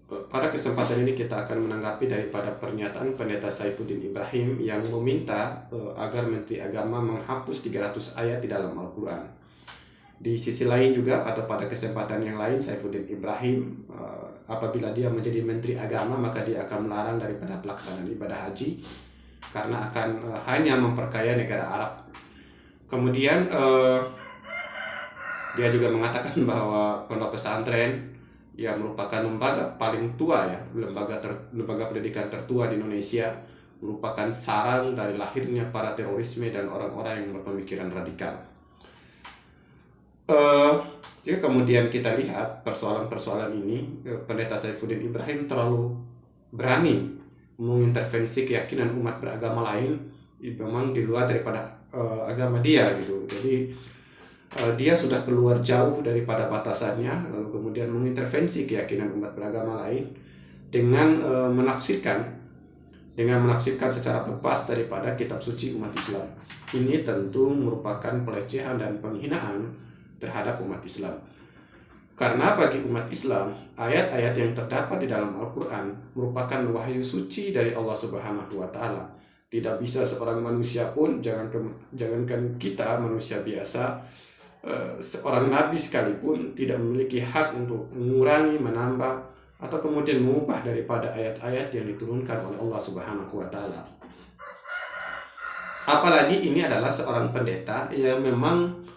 Pada kesempatan ini kita akan menanggapi daripada pernyataan Pendeta Saifuddin Ibrahim yang meminta agar Menteri Agama menghapus 300 ayat di dalam Al-Quran. Di sisi lain juga atau pada kesempatan yang lain, Saifuddin Ibrahim apabila dia menjadi Menteri Agama maka dia akan melarang daripada pelaksanaan ibadah haji karena akan hanya memperkaya negara Arab. Kemudian dia juga mengatakan bahwa pondok pesantren yang merupakan lembaga paling tua ya, lembaga pendidikan tertua di Indonesia, merupakan sarang dari lahirnya para terorisme dan orang-orang yang berpemikiran radikal. Jika kemudian kita lihat persoalan-persoalan ini, Pendeta Saifuddin Ibrahim terlalu berani mengintervensi keyakinan umat beragama lain, memang di luar daripada agama dia gitu. Jadi dia sudah keluar jauh daripada batasannya, lalu kemudian mengintervensi keyakinan umat beragama lain dengan menafsirkan secara bebas daripada kitab suci umat Islam. Ini tentu merupakan pelecehan dan penghinaan terhadap umat Islam. Karena bagi umat Islam, ayat-ayat yang terdapat di dalam Al-Quran merupakan wahyu suci dari Allah Subhanahu wa Ta'ala. Tidak bisa seorang manusia pun, jangankan kita manusia biasa, seorang nabi sekalipun tidak memiliki hak untuk mengurangi, menambah, atau kemudian mengubah daripada ayat-ayat yang diturunkan oleh Allah Subhanahu wa Ta'ala. Apalagi ini adalah seorang pendeta yang memang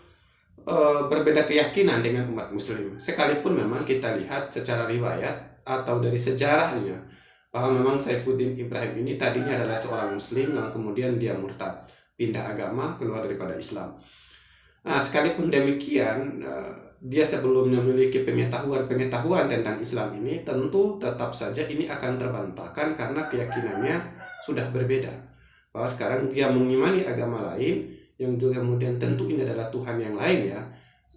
berbeda keyakinan dengan umat muslim. Sekalipun memang kita lihat secara riwayat atau dari sejarahnya bahwa memang Saifuddin Ibrahim ini tadinya adalah seorang muslim, lalu kemudian dia murtad, pindah agama, keluar daripada Islam. Nah, sekalipun demikian, dia sebelumnya memiliki pengetahuan tentang Islam ini, tentu tetap saja ini akan terbantahkan karena keyakinannya sudah berbeda. Bahwa sekarang dia mengimani agama lain, yang juga kemudian tentu ini adalah Tuhan yang lain ya,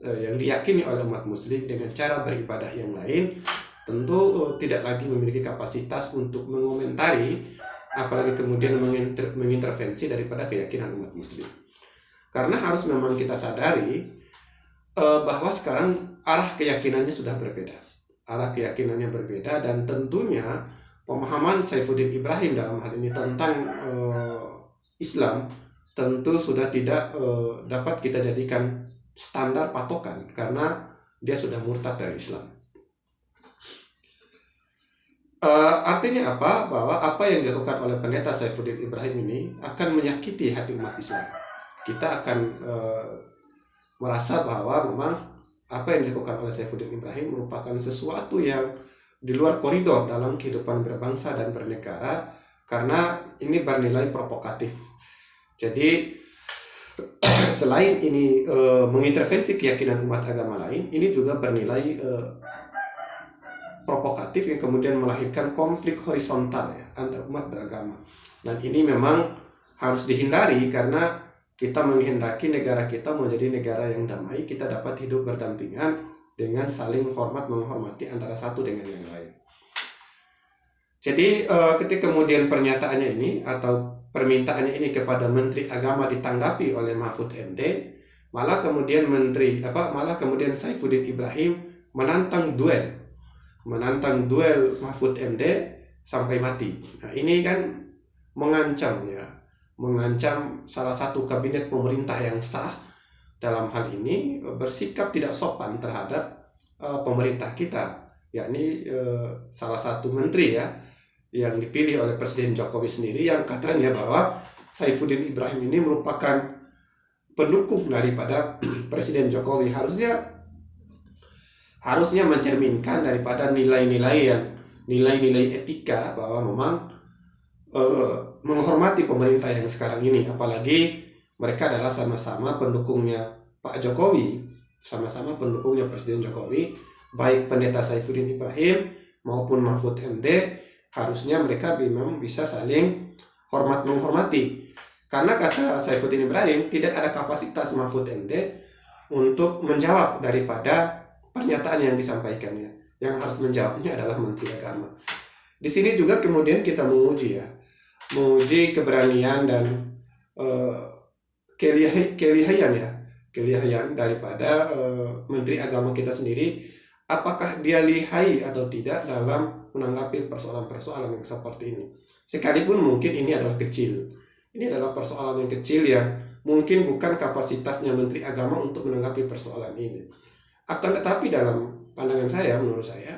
yang diyakini oleh umat muslim dengan cara beribadah yang lain, tentu tidak lagi memiliki kapasitas untuk mengomentari, apalagi kemudian mengintervensi daripada keyakinan umat muslim. Karena harus memang kita sadari bahwa sekarang arah keyakinannya sudah berbeda. Arah keyakinannya berbeda dan tentunya pemahaman Saifuddin Ibrahim dalam hal ini tentang Islam tentu sudah tidak dapat kita jadikan standar patokan karena dia sudah murtad dari Islam. Artinya apa? Bahwa apa yang dilakukan oleh pendeta Saifuddin Ibrahim ini akan menyakiti hati umat Islam. Kita akan merasa bahwa memang apa yang dilakukan oleh Saifuddin Ibrahim merupakan sesuatu yang di luar koridor dalam kehidupan berbangsa dan bernegara karena ini bernilai provokatif. Jadi selain ini mengintervensi keyakinan umat agama lain, ini juga bernilai provokatif yang kemudian melahirkan konflik horizontal ya, antar umat beragama. Dan ini memang harus dihindari karena kita menghendaki negara kita menjadi negara yang damai, kita dapat hidup berdampingan dengan saling hormat menghormati antara satu dengan yang lain. Jadi ketika kemudian pernyataannya ini atau permintaannya ini kepada Menteri Agama ditanggapi oleh Mahfud MD, malah kemudian Saifuddin Ibrahim menantang duel Mahfud MD sampai mati. Nah, ini kan mengancam salah satu kabinet pemerintah yang sah dalam hal ini bersikap tidak sopan terhadap pemerintah kita, yakni salah satu menteri ya yang dipilih oleh Presiden Jokowi sendiri yang katanya bahwa Saifuddin Ibrahim ini merupakan pendukung daripada Presiden Jokowi. Harusnya mencerminkan daripada nilai-nilai etika bahwa memang menghormati pemerintah yang sekarang ini, apalagi mereka adalah sama-sama pendukungnya Pak Jokowi, sama-sama pendukungnya Presiden Jokowi, baik pendeta Saifuddin Ibrahim maupun Mahfud MD. Harusnya mereka memang bisa saling hormat menghormati. Karena kata Saifuddin Ibrahim, tidak ada kapasitas Mahfud MD untuk menjawab daripada pernyataan yang disampaikannya. Yang harus menjawabnya adalah Menteri Agama. Di sini juga kemudian kita menguji keberanian dan kelihayan daripada Menteri Agama kita sendiri apakah dia lihai atau tidak dalam menanggapi persoalan-persoalan yang seperti ini. Sekalipun mungkin ini adalah kecil. Ini adalah persoalan yang kecil yang mungkin bukan kapasitasnya Menteri Agama untuk menanggapi persoalan ini. Akan tetapi dalam pandangan saya, menurut saya,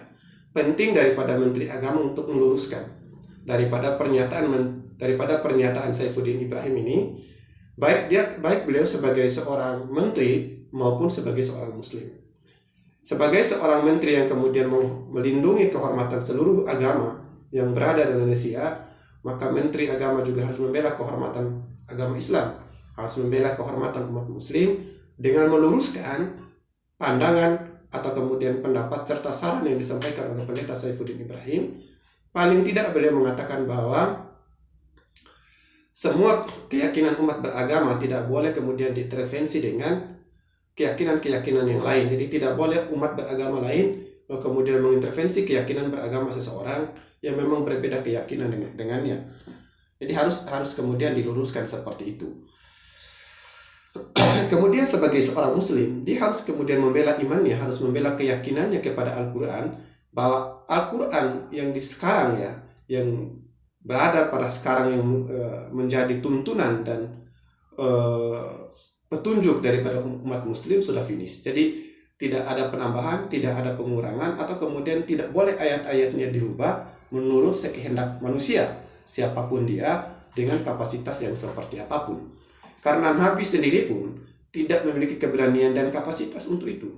penting daripada Menteri Agama untuk meluruskan daripada pernyataan Saifuddin Ibrahim ini, baik beliau sebagai seorang menteri maupun sebagai seorang muslim. Sebagai seorang menteri yang kemudian melindungi kehormatan seluruh agama yang berada di Indonesia, maka Menteri Agama juga harus membela kehormatan agama Islam, harus membela kehormatan umat muslim dengan meluruskan pandangan atau kemudian pendapat serta saran yang disampaikan oleh Pendeta Saifuddin Ibrahim. Paling tidak beliau mengatakan bahwa semua keyakinan umat beragama tidak boleh kemudian diintervensi dengan keyakinan-keyakinan yang lain. Jadi tidak boleh umat beragama lain kemudian mengintervensi keyakinan beragama seseorang yang memang berbeda keyakinan dengannya. Jadi harus kemudian diluruskan seperti itu. Kemudian sebagai seorang muslim, dia harus kemudian membela imannya, harus membela keyakinannya kepada Al-Quran, bahwa Al-Quran yang di sekarang yang berada pada sekarang yang menjadi tuntunan dan petunjuk daripada umat muslim sudah finish. Jadi tidak ada penambahan, tidak ada pengurangan, atau kemudian tidak boleh ayat-ayatnya dirubah menurut sekehendak manusia, siapapun dia, dengan kapasitas yang seperti apapun. Karena Nabi sendiri pun tidak memiliki keberanian dan kapasitas untuk itu.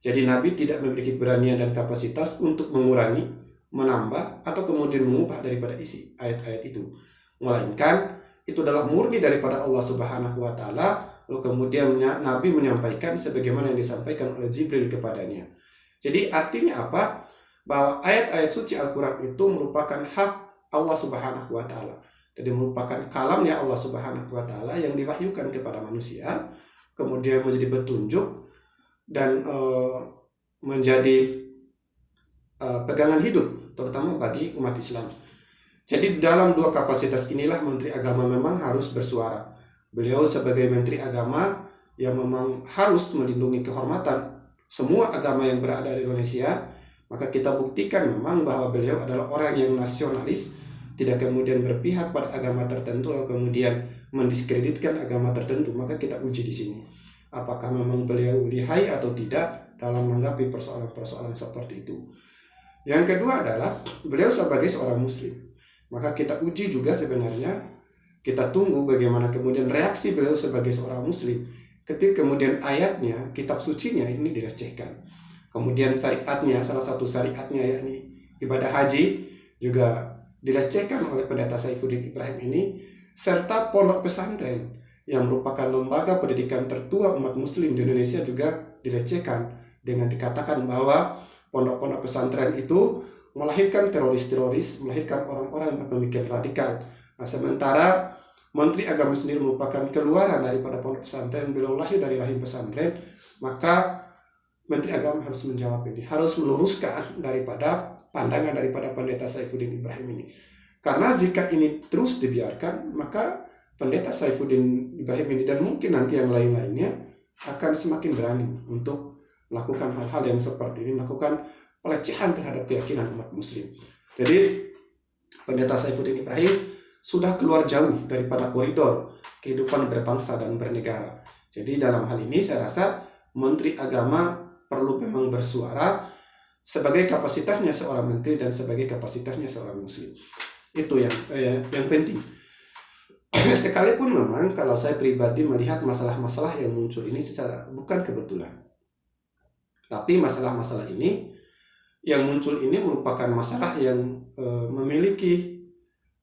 Jadi Nabi tidak memiliki keberanian dan kapasitas untuk mengurangi, menambah, atau kemudian mengubah daripada isi ayat-ayat itu. Melainkan itu adalah murni daripada Allah Subhanahu wa Ta'ala, lalu kemudian Nabi menyampaikan sebagaimana yang disampaikan oleh Jibril kepadanya. Jadi artinya apa? Bahwa ayat-ayat suci Al-Quran itu merupakan hak Allah Subhanahu wa Ta'ala. Jadi merupakan kalamnya Allah Subhanahu wa Ta'ala yang diwahyukan kepada manusia, kemudian menjadi petunjuk dan menjadi pegangan hidup terutama bagi umat Islam. Jadi dalam dua kapasitas inilah Menteri Agama memang harus bersuara. Beliau sebagai Menteri Agama yang memang harus melindungi kehormatan semua agama yang berada di Indonesia, maka kita buktikan memang bahwa beliau adalah orang yang nasionalis, tidak kemudian berpihak pada agama tertentu lalu kemudian mendiskreditkan agama tertentu. Maka kita uji di sini, apakah memang beliau lihai atau tidak dalam menanggapi persoalan-persoalan seperti itu. Yang kedua adalah beliau sebagai seorang muslim. Maka kita uji juga sebenarnya, kita tunggu bagaimana kemudian reaksi beliau sebagai seorang muslim ketika kemudian ayatnya, kitab sucinya ini dilecehkan. Kemudian syariatnya, salah satu syariatnya yakni ibadah haji juga dilecehkan oleh Pendeta Saifuddin Ibrahim ini, serta pondok pesantren yang merupakan lembaga pendidikan tertua umat muslim di Indonesia juga dilecehkan dengan dikatakan bahwa pondok-pondok pesantren itu melahirkan teroris-teroris, melahirkan orang-orang yang berpemikiran radikal. Nah, sementara Menteri Agama sendiri merupakan keluaran daripada pondok pesantren, beliau lahir dari rahim pesantren, maka Menteri Agama harus menjawab ini, harus meluruskan daripada pandangan daripada Pendeta Saifuddin Ibrahim ini. Karena jika ini terus dibiarkan, maka Pendeta Saifuddin Ibrahim ini dan mungkin nanti yang lain-lainnya akan semakin berani untuk melakukan hal-hal yang seperti ini, melakukan pelecehan terhadap keyakinan umat muslim. Jadi Pendeta Saifuddin Ibrahim sudah keluar jauh daripada koridor kehidupan berbangsa dan bernegara. Jadi dalam hal ini saya rasa Menteri Agama perlu memang bersuara sebagai kapasitasnya seorang menteri dan sebagai kapasitasnya seorang muslim. Itu yang penting. Sekalipun memang kalau saya pribadi melihat masalah-masalah yang muncul ini secara bukan kebetulan. Tapi masalah-masalah ini yang muncul ini merupakan masalah yang memiliki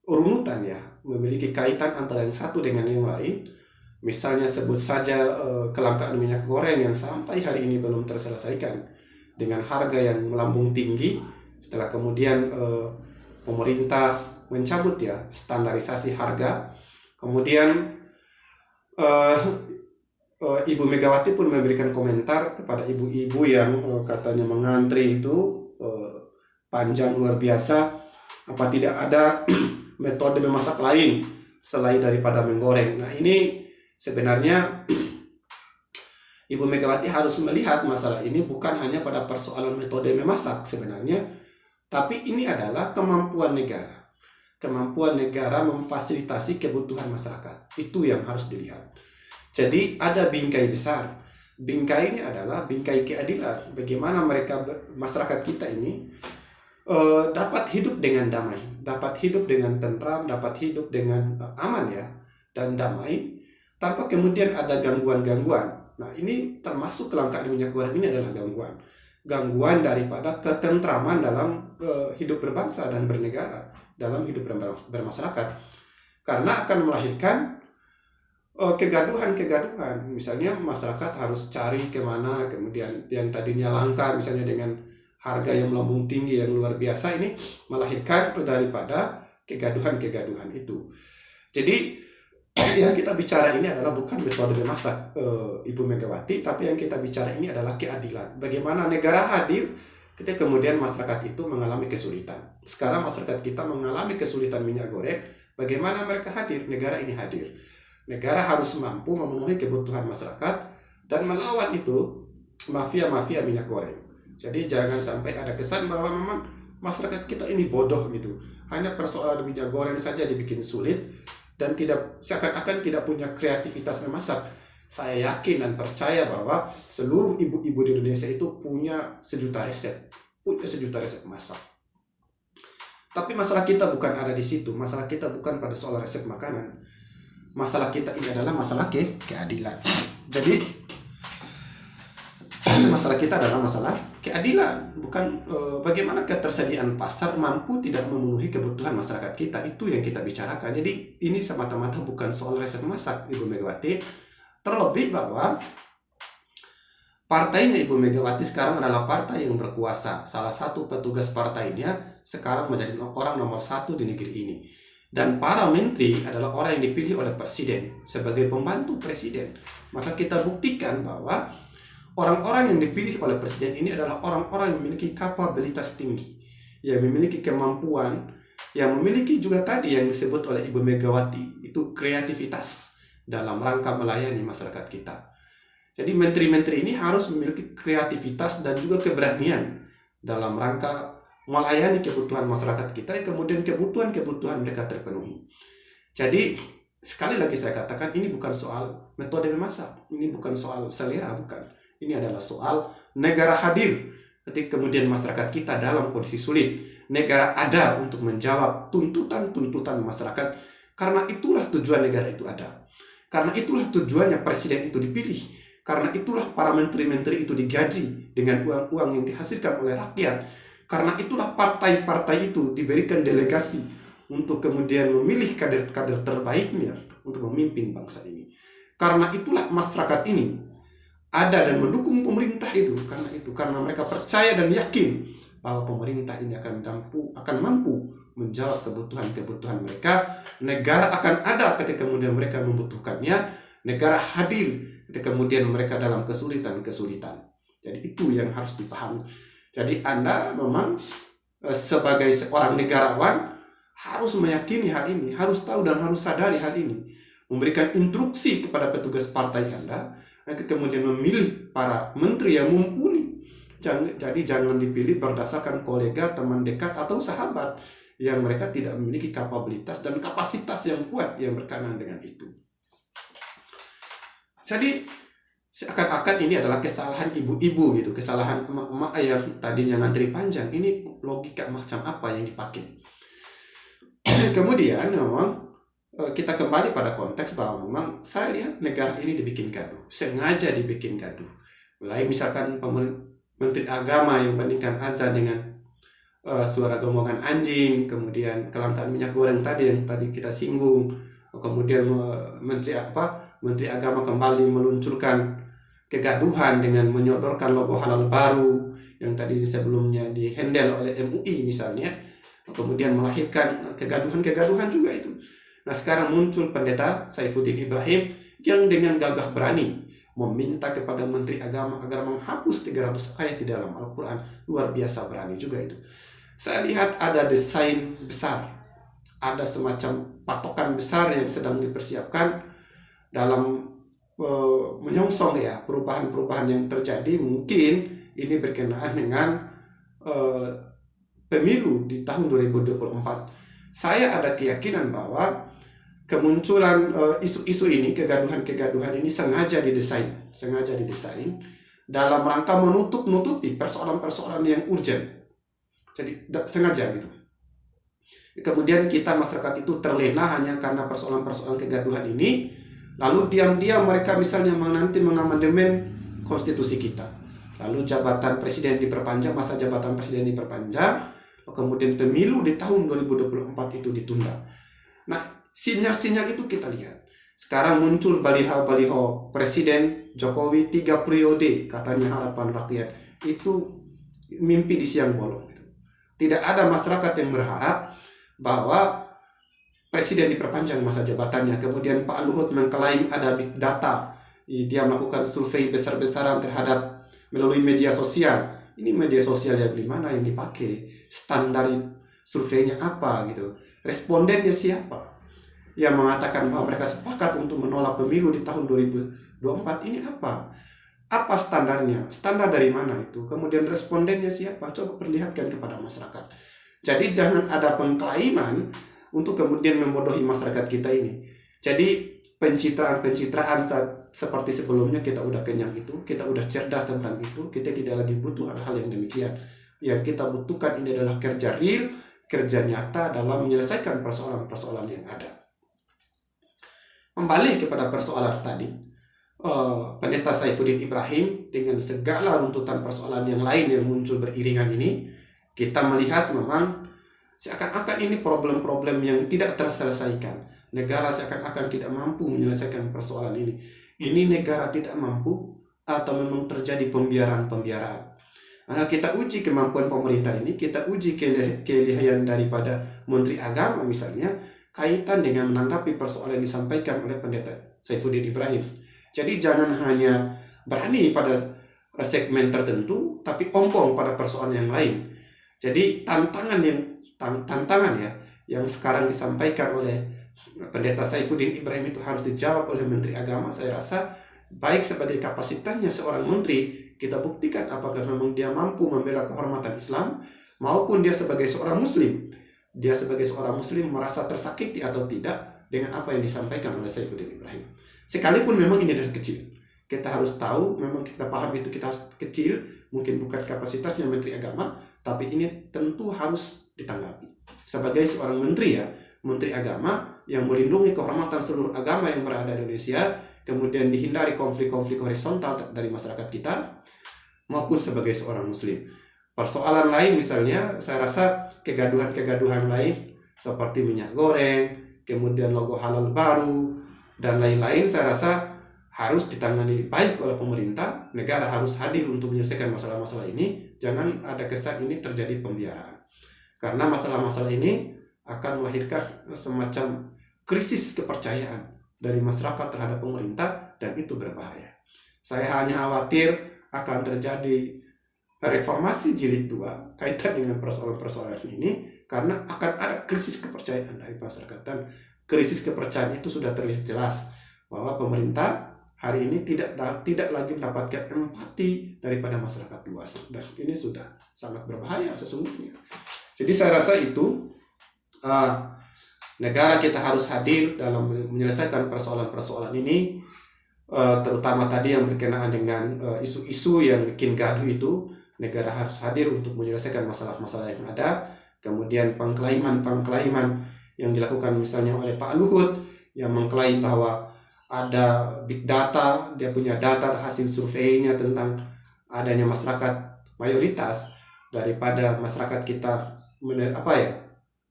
urutan memiliki kaitan antara yang satu dengan yang lain. Misalnya sebut saja kelangkaan minyak goreng yang sampai hari ini belum terselesaikan dengan harga yang melambung tinggi setelah kemudian pemerintah mencabut standarisasi harga. Kemudian Ibu Megawati pun memberikan komentar kepada ibu-ibu yang katanya mengantri itu panjang luar biasa, apa tidak ada metode memasak lain selain daripada menggoreng. Nah, ini sebenarnya Ibu Megawati harus melihat masalah ini bukan hanya pada persoalan metode memasak sebenarnya, tapi ini adalah kemampuan negara. Kemampuan negara memfasilitasi kebutuhan masyarakat. Itu yang harus dilihat. Jadi ada bingkai besar. Bingkai ini adalah bingkai keadilan. Bagaimana masyarakat kita ini dapat hidup dengan damai, dapat hidup dengan tentram, dapat hidup dengan aman ya, dan damai, tanpa kemudian ada gangguan-gangguan. Nah, ini termasuk kelangkaan minyak goreng ini adalah gangguan. Gangguan daripada ketentraman dalam hidup berbangsa dan bernegara, dalam hidup bermasyarakat. Karena akan melahirkan kegaduhan-kegaduhan. Misalnya masyarakat harus cari kemana, kemudian yang tadinya langka misalnya dengan harga yang melambung tinggi yang luar biasa, ini melahirkan daripada kegaduhan-kegaduhan itu. Jadi yang kita bicara ini adalah bukan metode memasak Ibu Megawati, tapi yang kita bicara ini adalah keadilan. Bagaimana negara hadir ketika kemudian masyarakat itu mengalami kesulitan. Sekarang masyarakat kita mengalami kesulitan minyak goreng. Bagaimana mereka hadir? Negara ini hadir. Negara harus mampu memenuhi kebutuhan masyarakat dan melawan itu mafia-mafia minyak goreng. Jadi jangan sampai ada kesan bahwa memang masyarakat kita ini bodoh gitu. Hanya persoalan minyak goreng saja dibikin sulit dan seakan-akan tidak punya kreativitas memasak. Saya yakin dan percaya bahwa seluruh ibu-ibu di Indonesia itu punya sejuta resep masak. Tapi masalah kita bukan ada di situ. Masalah kita bukan pada soal resep makanan. Masalah kita ini adalah masalah keadilan. Jadi masalah kita adalah masalah keadilan, bukan bagaimana ketersediaan pasar mampu tidak memenuhi kebutuhan masyarakat kita. Itu yang kita bicarakan. Jadi ini semata-mata bukan soal resep masak Ibu Megawati. Terlebih bahwa partainya Ibu Megawati sekarang adalah partai yang berkuasa. Salah satu petugas partainya sekarang menjadi orang nomor 1 di negeri ini. Dan para menteri adalah orang yang dipilih oleh presiden sebagai pembantu presiden. Maka kita buktikan bahwa orang-orang yang dipilih oleh presiden ini adalah orang-orang yang memiliki kapabilitas tinggi, yang memiliki kemampuan, yang memiliki juga tadi yang disebut oleh Ibu Megawati, itu kreativitas dalam rangka melayani masyarakat kita. Jadi menteri-menteri ini harus memiliki kreativitas dan juga keberanian dalam rangka melayani kebutuhan masyarakat kita, yang kemudian kebutuhan mereka terpenuhi. Jadi sekali lagi saya katakan, ini bukan soal metode memasak, ini bukan soal selera, bukan. Ini adalah soal negara hadir ketika kemudian masyarakat kita dalam kondisi sulit. Negara ada untuk menjawab tuntutan-tuntutan masyarakat. Karena itulah tujuan negara itu ada. Karena itulah tujuannya presiden itu dipilih. Karena itulah para menteri-menteri itu digaji dengan uang-uang yang dihasilkan oleh rakyat. Karena itulah partai-partai itu diberikan delegasi untuk kemudian memilih kader-kader terbaiknya untuk memimpin bangsa ini. Karena itulah masyarakat ini ada dan mendukung pemerintah itu. Karena mereka percaya dan yakin bahwa pemerintah ini akan mampu menjawab kebutuhan-kebutuhan mereka. Negara akan ada ketika kemudian mereka membutuhkannya. Negara hadir ketika kemudian mereka dalam kesulitan-kesulitan. Jadi itu yang harus dipahami. Jadi Anda memang sebagai seorang negarawan harus meyakini hal ini, harus tahu dan harus sadari hal ini. Memberikan instruksi kepada petugas partai Anda, kemudian memilih para menteri yang mumpuni. Jadi jangan dipilih berdasarkan kolega, teman dekat, atau sahabat yang mereka tidak memiliki kapabilitas dan kapasitas yang kuat yang berkenaan dengan itu. Jadi seakan-akan ini adalah kesalahan ibu-ibu gitu, kesalahan emak-emak yang tadinya ngantri panjang. Ini logika macam apa yang dipakai? Kemudian memang kita kembali pada konteks bahwa memang saya lihat negara ini dibikin gaduh, sengaja dibikin gaduh. Mulai misalkan Menteri Agama yang bandingkan azan dengan suara gemongan anjing, kemudian kelangkaan minyak goreng tadi yang tadi kita singgung, kemudian Menteri Agama kembali meluncurkan kegaduhan dengan menyodorkan logo halal baru yang tadi sebelumnya dihandle oleh MUI misalnya, kemudian melahirkan kegaduhan-kegaduhan juga itu. Nah sekarang muncul Pendeta Saifuddin Ibrahim yang dengan gagah berani meminta kepada Menteri Agama agar menghapus 300 ayat di dalam Al-Quran. Luar biasa berani juga itu. Saya lihat ada desain besar, ada semacam patokan besar yang sedang dipersiapkan dalam menyongsong ya perubahan-perubahan yang terjadi. Mungkin ini berkenaan dengan eh, pemilu di tahun 2024. Saya ada keyakinan bahwa kemunculan isu-isu ini, kegaduhan-kegaduhan ini sengaja didesain dalam rangka menutup-nutupi persoalan-persoalan yang urgent. Jadi sengaja gitu. Kemudian kita masyarakat itu terlena hanya karena persoalan-persoalan kegaduhan ini, lalu diam-diam mereka misalnya nanti mengamandemen konstitusi kita. Lalu jabatan presiden diperpanjang, masa jabatan presiden diperpanjang, kemudian pemilu di tahun 2024 itu ditunda. Nah, sinyal-sinyal itu kita lihat. Sekarang muncul baliho-baliho Presiden Jokowi 3 periode, katanya harapan rakyat. Itu mimpi di siang bolong. Tidak ada masyarakat yang berharap bahwa presiden diperpanjang masa jabatannya. Kemudian Pak Luhut mengklaim ada big data. Dia melakukan survei besar-besaran terhadap melalui media sosial. Ini media sosial yang di mana yang dipakai? Standar surveinya apa gitu? Respondennya siapa? Yang mengatakan bahwa mereka sepakat untuk menolak pemilu di tahun 2024 ini apa? Apa standarnya? Standar dari mana itu? Kemudian respondennya siapa? Coba perlihatkan kepada masyarakat. Jadi jangan ada pengklaiman untuk kemudian membodohi masyarakat kita ini. Jadi pencitraan-pencitraan seperti sebelumnya kita udah kenyang itu, kita udah cerdas tentang itu, kita tidak lagi butuh hal-hal yang demikian. Yang kita butuhkan ini adalah kerja real, kerja nyata dalam menyelesaikan persoalan-persoalan yang ada. Kembali kepada persoalan tadi, Pendeta Saifuddin Ibrahim dengan segala runtutan persoalan yang lain yang muncul beriringan ini, kita melihat memang seakan-akan ini problem-problem yang tidak terselesaikan. Negara seakan-akan tidak mampu menyelesaikan persoalan ini. Ini negara tidak mampu atau memang terjadi pembiaran-pembiaraan. Maka kita uji kemampuan pemerintah ini, kita uji keahlian daripada Menteri Agama misalnya, kaitan dengan menanggapi persoalan yang disampaikan oleh Pendeta Saifuddin Ibrahim. Jadi jangan hanya berani pada segmen tertentu, tapi ompong pada persoalan yang lain. Jadi tantangan ya yang sekarang disampaikan oleh Pendeta Saifuddin Ibrahim itu harus dijawab oleh Menteri Agama. Saya rasa baik sebagai kapasitasnya seorang menteri, kita buktikan apakah memang dia mampu membela kehormatan Islam, maupun dia sebagai seorang muslim. Dia sebagai seorang muslim merasa tersakiti atau tidak dengan apa yang disampaikan oleh Saifuddin Ibrahim. Sekalipun memang ini dari kecil, kita harus tahu, memang kita paham itu kita kecil, mungkin bukan kapasitasnya Menteri Agama, tapi ini tentu harus ditanggapi. Sebagai seorang menteri ya, Menteri Agama yang melindungi kehormatan seluruh agama yang berada di Indonesia, kemudian dihindari konflik-konflik horizontal dari masyarakat kita, maupun sebagai seorang muslim. Persoalan lain misalnya, saya rasa kegaduhan-kegaduhan lain seperti minyak goreng, kemudian logo halal baru, dan lain-lain, saya rasa harus ditangani baik oleh pemerintah. Negara harus hadir untuk menyelesaikan masalah-masalah ini. Jangan ada kesan ini terjadi pembiaraan. Karena masalah-masalah ini akan melahirkan semacam krisis kepercayaan dari masyarakat terhadap pemerintah, dan itu berbahaya. Saya hanya khawatir akan terjadi reformasi jilid 2 kaitan dengan persoalan-persoalan ini, karena akan ada krisis kepercayaan dari masyarakat. Dan krisis kepercayaan itu sudah terlihat jelas bahwa pemerintah hari ini tidak lagi mendapatkan empati daripada masyarakat luas, dan ini sudah sangat berbahaya sesungguhnya. Jadi saya rasa itu negara kita harus hadir dalam menyelesaikan persoalan-persoalan ini, terutama tadi yang berkenaan dengan isu-isu yang bikin gaduh itu. Negara harus hadir untuk menyelesaikan masalah-masalah yang ada. Kemudian pengklaiman yang dilakukan misalnya oleh Pak Luhut yang mengklaim bahwa ada big data, dia punya data hasil surveinya tentang adanya masyarakat mayoritas daripada masyarakat kita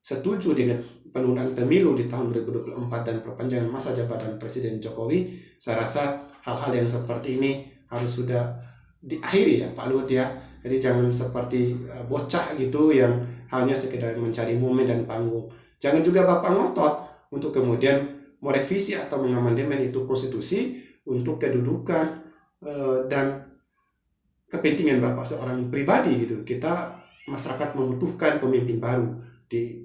setuju dengan penundaan pemilu di tahun 2024 dan perpanjangan masa jabatan Presiden Jokowi. Saya rasa hal-hal yang seperti ini harus sudah diakhiri ya Pak Luhut ya. Jadi jangan seperti bocah gitu yang hanya sekedar mencari momen dan panggung. Jangan juga Bapak ngotot untuk kemudian merevisi atau mengamandemen itu konstitusi untuk kedudukan dan kepentingan Bapak seorang pribadi gitu. Kita masyarakat membutuhkan pemimpin baru di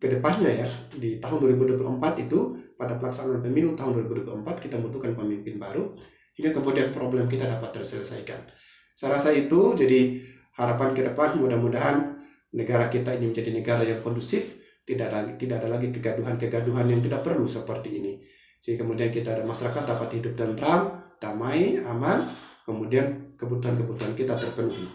kedepannya ya, di tahun 2024 itu pada pelaksanaan pemilu tahun 2024 kita membutuhkan pemimpin baru hingga kemudian problem kita dapat terselesaikan. Saya rasa itu jadi harapan ke depan, mudah-mudahan negara kita ini menjadi negara yang kondusif, tidak ada lagi kegaduhan-kegaduhan yang tidak perlu seperti ini. Sehingga kemudian kita ada masyarakat dapat hidup tentram, damai, aman, kemudian kebutuhan-kebutuhan kita terpenuhi.